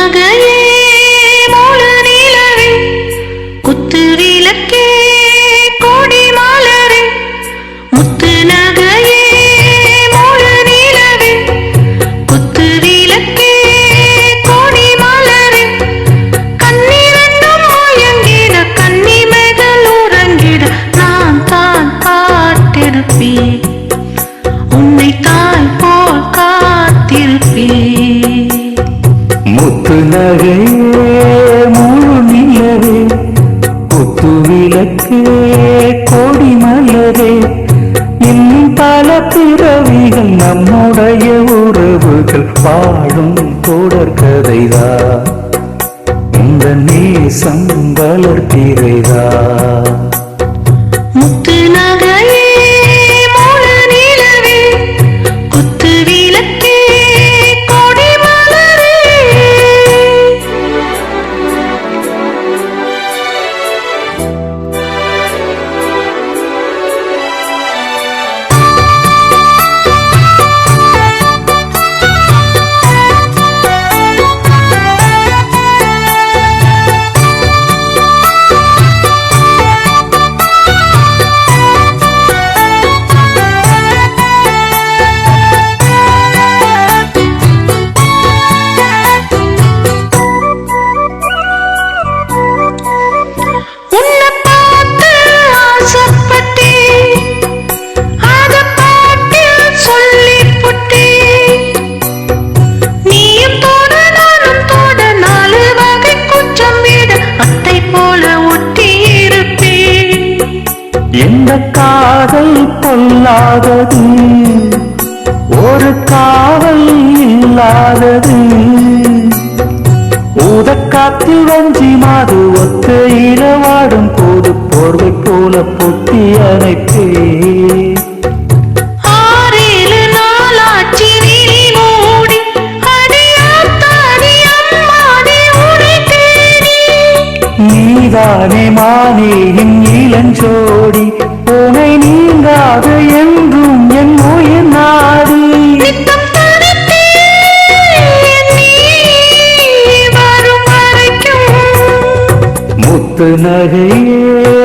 நகையே முழு நிலவே குத்து விளக்கே கொடி மலரே முத்து நகையே முழு நிலவே குத்து விளக்கே கொடி மலரே கண்ணிரண்டும் முயங்கிட கண்ணிமைகள் உறங்கிட நான் தான் காத்திருப்பேன் உன்னை தாய் போல் காத்திருப்பேன் முத்து நகையே முழு நிலவே குத்து விளக்கே கொடி மலரே இன்னும் பல பிறவிகள் நம்முடைய உறவுகள் பாடும் தொடர்கதைதான் இந்த நேசம் வளர்த்திரைதான் முத்து நகையே முழு நிலவே குத்து விளக்கே கொடி மலரே உன்னை பார்த்து ஆசைப்பட்டேன் அத பாட்டில் சொல்லிப் புட்டேன் நீயும் தோட நானும் தோட நாலு வகை குற்றம் விட அத்தை போல ஒட்டி இருப்பேன் எந்த காதல் பொல்லாதது ஒரு காவல் இல்லாதது ஊதக்காத்தில் வஞ்சி மாது ஒத்த இரவாடும் போது போர்வை போல பொத்தி அணைப்பே ஆறேழு நாளாச்சி விழி மூடி அடியாத்தாடி அம்மாடி உனை தேடி நீதானே மானே என் இளஞ்சோடி உனை நீங்காது என்றும் என் உயிர் நாடி நித்தம் தனித்தேன் நீ வரும் வரைக்கும் முத்து நகையே